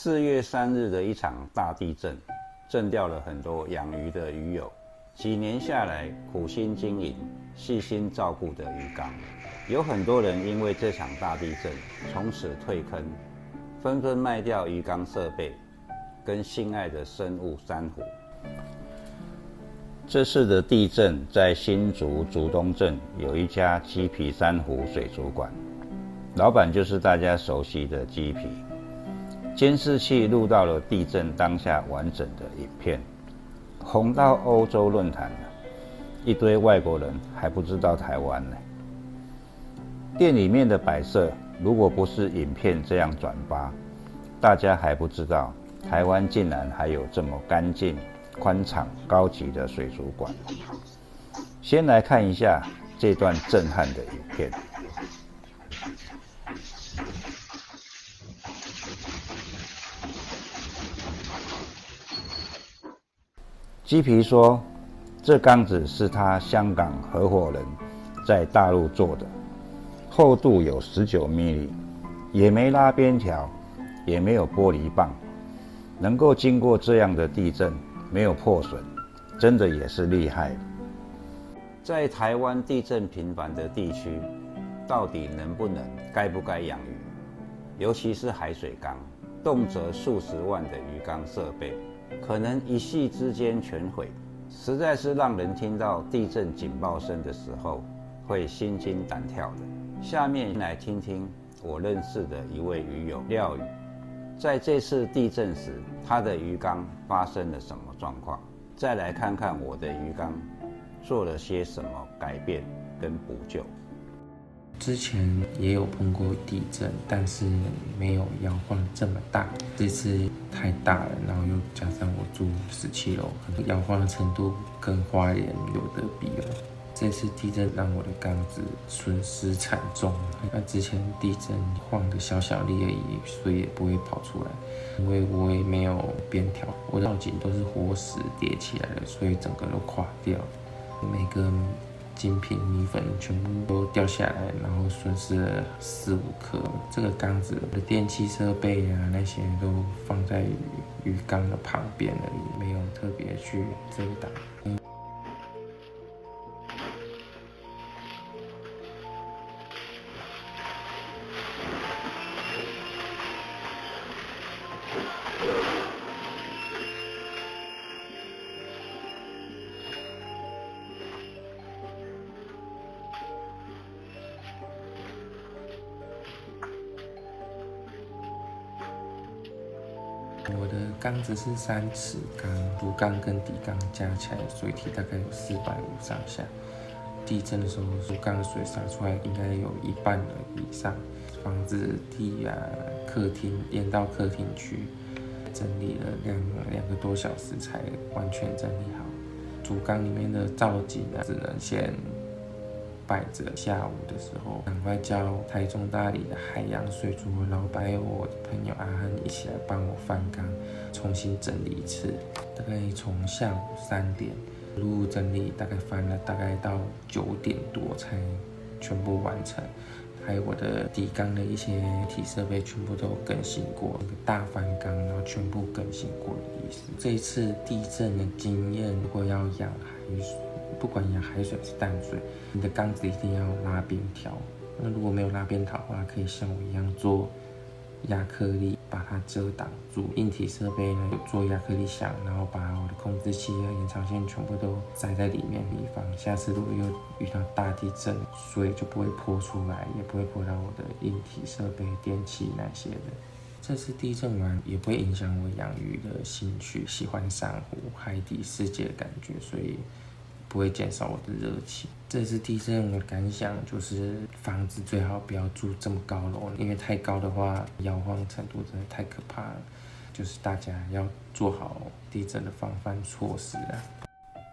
4月3日的一场大地震，震掉了很多养鱼的鱼友。几年下来，苦心经营、细心照顾的鱼缸，有很多人因为这场大地震从此退坑，纷纷卖掉鱼缸设备，跟心爱的生物珊瑚。这次的地震在新竹竹东镇有一家鸡皮珊瑚水族馆，老板就是大家熟悉的鸡皮。监视器录到了地震当下完整的影片，红到欧洲论坛了，一堆外国人还不知道台湾呢。店里面的摆设，如果不是影片这样转发，大家还不知道台湾竟然还有这么干净、宽敞、高级的水族馆。先来看一下这段震撼的影片。鸡皮说，这缸子是他香港合伙人在大陆做的，厚度有19 mm， 也没拉边条，也没有玻璃棒，能够经过这样的地震没有破损，真的也是厉害。在台湾地震频繁的地区，到底能不能、该不该养鱼？尤其是海水缸，动辄数十万的鱼缸设备，可能一夕之间全毁，实在是让人听到地震警报声的时候会心惊胆跳的。下面来听听我认识的一位鱼友廖宇，在这次地震时，他的鱼缸发生了什么状况？再来看看我的鱼缸做了些什么改变跟补救。之前也有碰过地震，但是没有摇晃这么大。这次太大了，然后又加上我住17楼，摇晃的程度跟花莲有得比了。这次地震让我的缸子损失惨重，那之前地震晃的小小力而已，所以也不会跑出来。因为我也没有边条，我的造景都是活石叠起来的，所以整个都垮掉。每个精品米粉全部都掉下来，然后损失了4、5颗。这个缸子的电器设备啊，那些都放在鱼缸的旁边而已，没有特别去遮挡。我的缸子是3尺缸，主缸跟底缸加起来水体大概有450上下。地震的时候，主缸的水洒出来应该有1半以上。房子地啊、客厅连到客厅区，整理了2个多小时才完全整理好。主缸里面的造景啊，只能先摆着，下午的时候赶快叫台中大里的海洋水族老板还有我的朋友阿亨一起来帮我翻缸，重新整理一次。大概从下午3点陆路整理，大概翻了大概到9点多才全部完成。还有我的底缸的一些体设备全部都更新过，一个大翻缸，然后全部更新过的意思。这一次地震的经验，如果要养海水，不管养海水还是淡水，你的缸子一定要拉边条。那如果没有拉边条的话，可以像我一样做亚克力把它遮挡住。硬体设备呢有做亚克力箱，然后把我的控制器和延长线全部都塞在里面，以防下次如果又遇到大地震，水就不会泼出来，也不会泼到我的硬体设备、电器那些的。这次地震完也不会影响我养鱼的兴趣，喜欢珊瑚、海底世界的感觉，所以不会减少我的热情。这次地震我的感想就是，房子最好不要住这么高楼，因为太高的话，摇晃程度真的太可怕了。就是大家要做好地震的防范措施啊。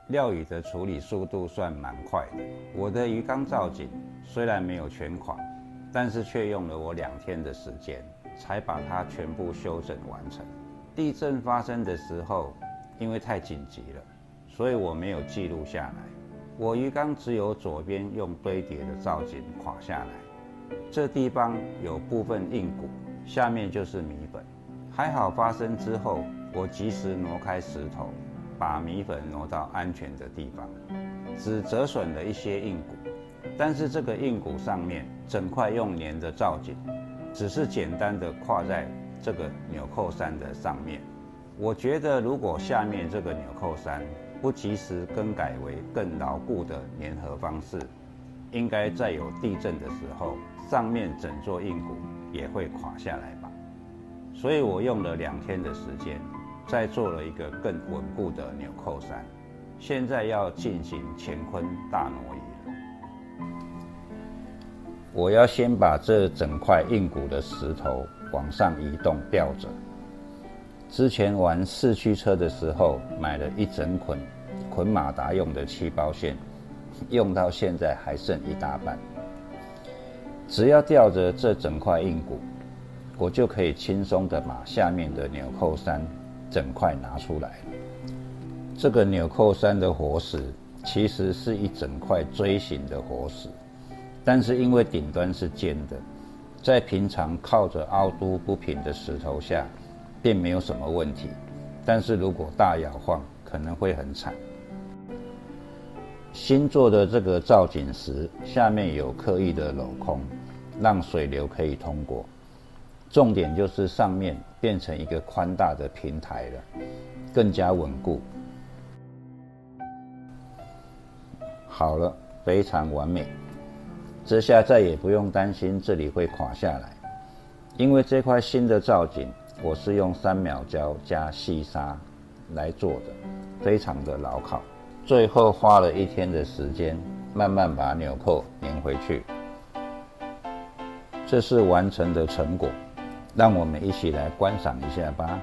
廖宇的处理速度算蛮快的。我的鱼缸造景虽然没有全款，但是却用了我2天的时间，才把它全部修整完成。地震发生的时候，因为太紧急了，所以我没有记录下来。我鱼缸只有左边用堆叠的造景垮下来，这地方有部分硬骨，下面就是米粉，还好发生之后，我及时挪开石头，把米粉挪到安全的地方，只折损了一些硬骨，但是这个硬骨上面整块用粘的造景，只是简单的跨在这个纽扣衫的上面。我觉得如果下面这个纽扣衫不及时更改为更牢固的粘合方式，应该在有地震的时候，上面整座硬骨也会垮下来吧。所以我用了2天的时间，再做了一个更稳固的纽扣衫。现在要进行乾坤大挪移了。我要先把这整块硬骨的石头往上移动吊着。之前玩四驱车的时候，买了一整捆马达用的气包线，用到现在还剩一大半。只要吊着这整块硬骨，我就可以轻松的把下面的纽扣衫整块拿出来了。这个纽扣衫的活石其实是一整块锥形的活石，但是因为顶端是尖的，在平常靠着凹凸不平的石头下并没有什么问题，但是如果大摇晃可能会很惨。新做的这个造景石下面有刻意的镂空，让水流可以通过。重点就是上面变成一个宽大的平台了，更加稳固。好了，非常完美。这下再也不用担心这里会垮下来，因为这块新的造景我是用3秒胶加细砂来做的，非常的牢靠。最后花了1天的时间，慢慢把纽扣粘回去。这是完成的成果，让我们一起来观赏一下吧。